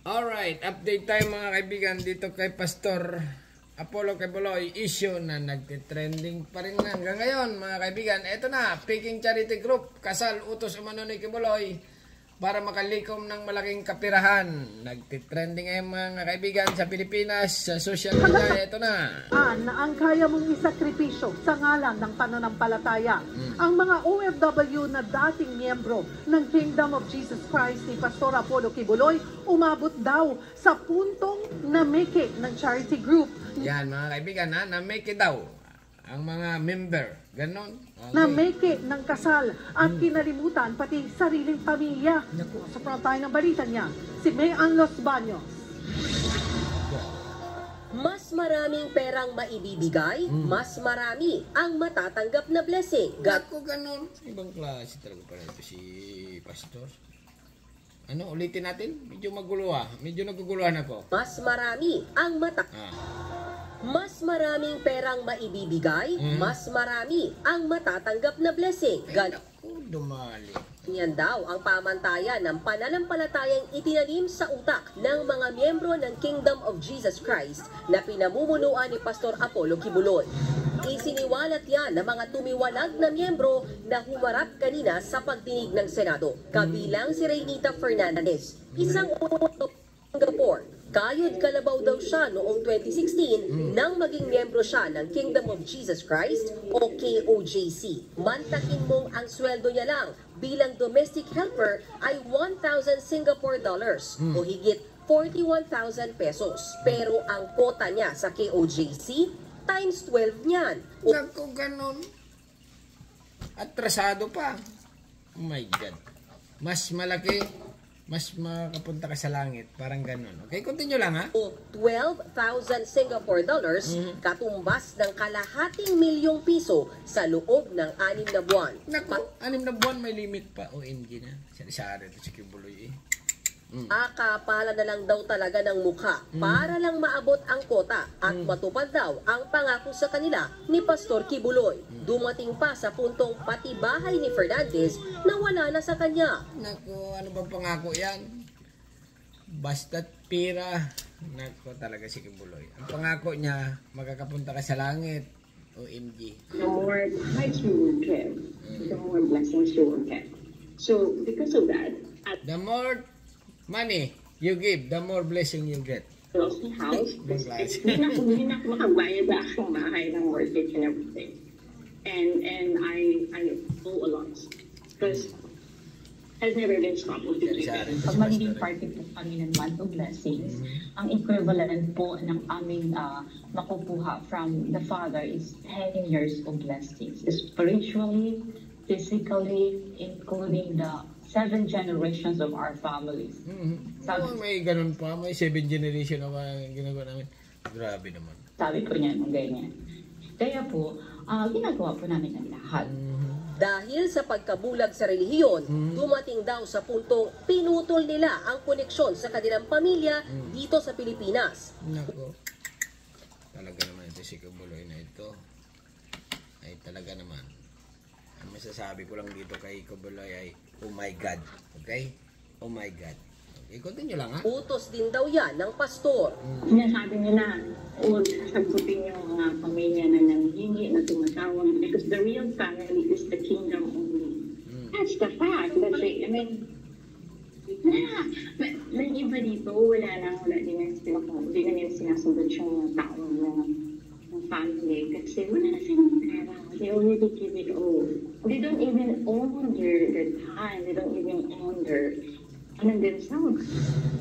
Alright, update tayo mga kaibigan dito kay Pastor Apollo Kibuloy. Issue na nagtitrending pa rin hanggang ngayon mga kaibigan. Ito na, Peking Charity Group, kasal utos umano ni Kibuloy para makalikom ng malaking kapirahan. Nagtitrending ngayon mga kaibigan sa Pilipinas, sa social media. Ito na. Na ang kaya mong isakripisyo sa ngalan ng pananampalataya. Ang mga OFW na dating miyembro ng Kingdom of Jesus Christ ni Pastor Apollo Kibuloy umabot daw sa puntong nameke ng charity group. Yan mga kaibigan ha, nameke daw ang mga member. Ganon. Okay. Nameke ng kasal at kinalimutan pati sariling pamilya. Sa front tayo ng balita niya, si Mayan Los Baños. Mas maraming perang maibibigay, mas marami ang matatanggap na blessing. Ako ganon. Ibang klase talaga pala ito si Pastor. Ano, ulitin natin? Medyo magulo Medyo naguguluhan ako. Mas marami ang Mas maraming perang maibibigay, mas marami ang matatanggap na blessing. Dumali. Yan daw ang pamantayan ng pananampalatayang itinanim sa utak ng mga miyembro ng Kingdom of Jesus Christ na pinamumunuan ni Pastor Apollo Kibuloy. Isiniwalat yan ng mga tumiwalag na miyembro na humarap kanina sa pagdinig ng Senado. Kabilang si Reynita Fernandez, isang Singapore. Kayod kalabaw daw siya noong 2016 nang maging miyembro siya ng Kingdom of Jesus Christ o KOJC. Mantakin mong ang sweldo niya lang bilang domestic helper ay 1,000 Singapore dollars o higit 41,000 pesos. Pero ang kota niya sa KOJC times 12 niyan. Naku, ganon. Atrasado pa. Oh my God. Mas malaki, mas makapunta ka sa langit. Parang ganon. Okay, continue lang ha. 12,000 Singapore dollars, katumbas ng kalahating milyong piso sa loob ng 6 na buwan. Naku, 6 na buwan may limit pa. OMG na. Sari-sari ito si Kibuloy eh. Akapala na lang daw talaga ng mukha para lang maabot ang kota at matupad daw ang pangako sa kanila ni Pastor Kibuloy. Dumating pa sa puntong pati bahay ni Fernandez na wala na sa kanya. Naku, ano bang pangako yan? Basta't pira. Naku, talaga si Kibuloy. Ang pangako niya, makakapunta ka sa langit. OMG. The more tithes you will give, the more blessings you will get. So, because of that, the more money you give, the more blessing you get. I lost my house. Hindi na ako makabayad sa aking bahay ng mortgage and everything. And I owe a lot. Because has never been stopped. Pag magiging party po kami ng month of blessings, ang equivalent po ng aming makukuha from the Father is 10 years of blessings. Spiritually, physically, including the 7 generations of our families. May ganun pa, may 7 generation na ginagawa namin. Grabe naman. Sabi po niya, ganyan. Kaya po, ginagawa po namin ang lahat. Dahil sa pagkabulag sa relihiyon, dumating daw sa puntong pinutol nila ang koneksyon sa kanilang pamilya dito sa Pilipinas. Nako. Talaga naman ito si Kibuloy na ito. Ay talaga naman. Ang masasabi ko lang dito kay Kibuloy ay oh my God. Okay? Oh my God. Okay, continue lang ha. Utos din daw yan ng pastor. Sinasabi nila, huwag sasagutin yung mga pamilya na nanghingi, na tumatawag. Because the real family is the kingdom only. That's the fact. That's it. I mean, may iba dito, wala din nila sinasagot yung tao ng family. Kasi wala na silang pera. They already give it all. They don't even own their time. They don't even own their themselves.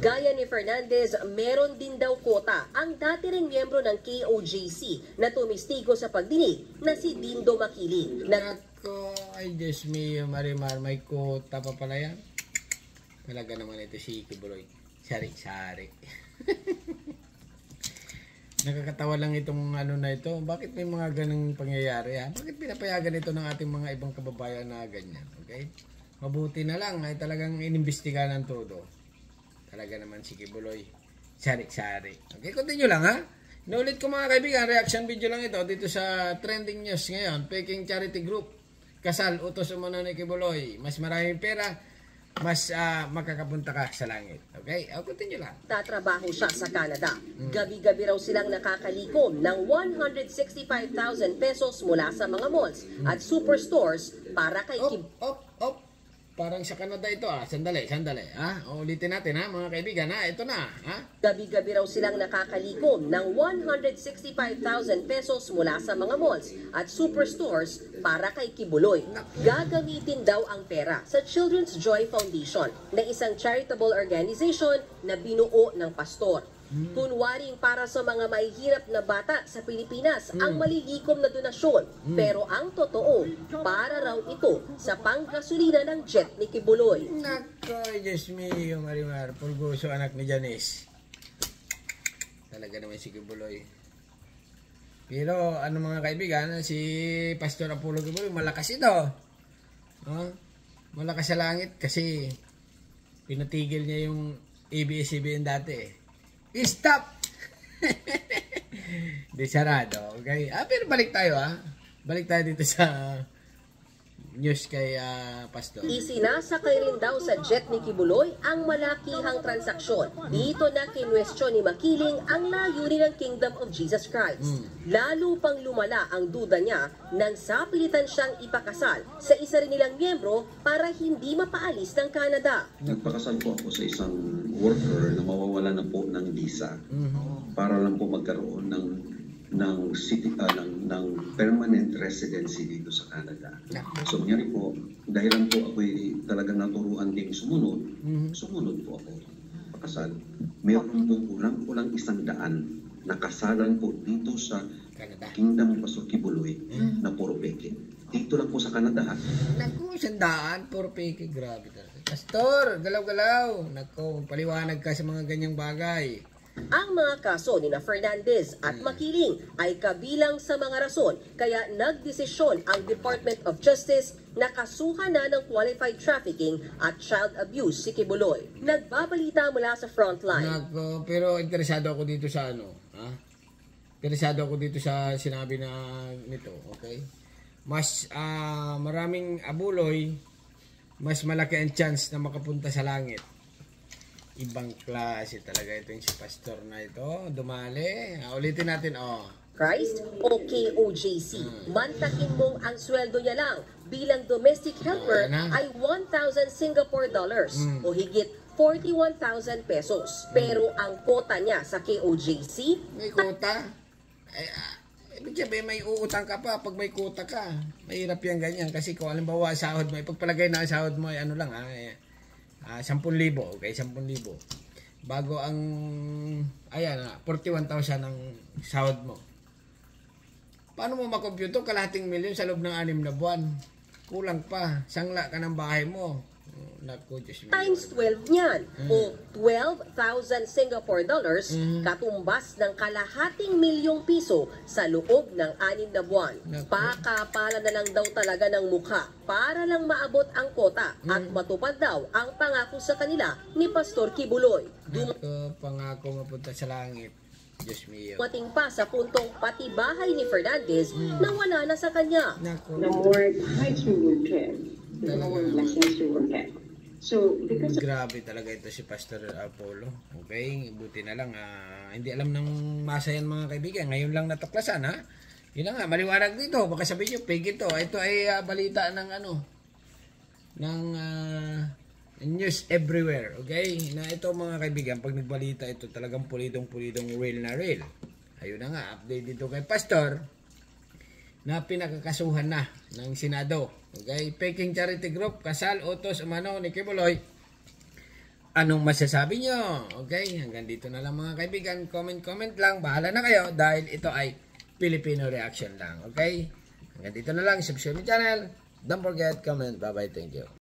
Gaya ni Fernandez, meron din daw kota ang dati ring miyembro ng KOJC na tumistigo sa pagdinig na si Dindo Makili. Nako, ay Diyos mio, Marimar, may kota pa pala yan. Talaga naman ito si Kibuloy. Sari-sari. Nakakatawa lang itong ano na ito. Bakit may mga ganang pangyayari ha? Bakit pinapayagan ito ng ating mga ibang kababayan na ganyan? Okay? Mabuti na lang ay talagang inimbestigahan ng todo. Talaga naman si Kibuloy. Sari-sari. Okay, continue lang ha. Inulit ko mga kaibigan, reaction video lang ito dito sa trending news ngayon. Peking Charity Group. Kasal, utos umano ni Kibuloy. Mas maraming pera mas makakapunta ka sa langit. Okay? Continue lang. Tatrabaho siya sa Canada. Gabi-gabi raw silang nakakalikom ng 165,000 pesos mula sa mga malls at superstores para kay Op. Parang sa Canada ito Sandali. Ulitin natin mga kaibigan Ito na Gabi-gabi raw silang nakakalikom ng 165,000 pesos mula sa mga malls at superstores para kay Kibuloy. Gagamitin daw ang pera sa Children's Joy Foundation na isang charitable organization na binuo ng pastor. Kunwaring para sa mga mahihirap na bata sa Pilipinas ang malilikom na donasyon. Pero ang totoo, para raw ito sa panggasolina ng jet ni Kibuloy. Nako, Diyos mio, Marimar. Pulgoso anak ni Janice. Talaga naman si Kibuloy. Pero mga kaibigan, si Pastor Apollo Kibuloy, malakas ito. Malakas sa langit kasi pinatigil niya yung ABS-CBN dati Stop! Di sarado, okay? Pero balik tayo Balik tayo dito sa news kay Pastor. Isinasakay rin daw sa jet ni Kibuloy ang malakihang transaksyon. Dito na kinwestiyon ni Makiling ang layunin ng Kingdom of Jesus Christ. Lalo pang lumala ang duda niya nang sapilitan siyang ipakasal sa isa rin nilang miyembro para hindi mapaalis ng Canada. Nagpakasal po ako sa isang worker na mawawala na po ng visa para lang po magkaroon ng permanent residency dito sa Canada. So nangyari po, dahil lang po ako'y talagang naturuan ding sumunod po ako. Pakasal. Mayroon po kulang 100 nakasalan po dito sa Canada. Kingdom of Pastor Kibuloy na puro peke. Dito lang po sa Canada. Naku, 100, puro peke. Grabe talaga. Pastor, galaw-galaw. Naku, paliwanag ka sa mga ganyang bagay. Ang mga kaso ni Fernandez at Makiling ay kabilang sa mga rason kaya nagdesisyon ang Department of Justice na kasuhan na ng qualified trafficking at child abuse si Kibuloy. Nagbabalita mula sa Frontline. Naku, pero interesado ako dito sa Interesado ako dito sa sinabi na nito, okay? Mas maraming abuloy, mas malaki ang chance na makapunta sa langit. Ibang klase talaga ito yung si Pastor na ito. Dumali. Ulitin natin, Christ o KOJC. Mantakin mong ang sweldo niya lang bilang domestic helper ay 1,000 Singapore dollars o higit 41,000 pesos. Pero ang quota niya sa KOJC, may quota? Ibig sabihin, may uutang ka pa pag may quota ka. Mahirap yan ganyan. Kasi kung alimbawa sahod mo, pagpalagay na ang sahod mo ay 10,000, okay, 10,000. Bago ang 41,000 ang sahod mo. Paano mo makompyuto kalahating milyon sa loob ng 6 na buwan? Kulang pa. Sangla ka ng bahay mo. Naku, Diyos mo. Times 12 niyan o 12,000 Singapore dollars katumbas ng kalahating milyong piso sa loob ng 6 na buwan. Pakapala na lang daw talaga ng mukha para lang maabot ang kota at matupad daw ang pangako sa kanila ni Pastor Kibuloy. Pangako mapunta sa langit. Diyos mio. Dumating pa sa puntong pati bahay ni Fernandez na wala na sa kanya. Naku. The more heights we will get, the more blessings we will get. So, because Grabe talaga ito si Pastor Apollo. Okay, buti na lang. Hindi alam ng masa yan mga kaibigan. Ngayon lang natuklasan Yun na nga, maliwanag dito. Baka sabihin nyo, fake ito. Ito ay balita ng ng news everywhere. Okay? Na ito mga kaibigan, pag nagbalita ito, talagang pulidong-pulidong real na real. Ayun na nga, update dito kay Pastor na pinakakasuhan na ng Senado. Okay? Peking Charity Group, kasal, utos, umano ni Kibuloy. Anong masasabi nyo? Okay? Hanggang dito na lang mga kaibigan. Comment lang. Bahala na kayo dahil ito ay Filipino reaction lang. Okay? Hanggang dito na lang. Subscribe my channel. Don't forget, comment. Bye-bye. Thank you.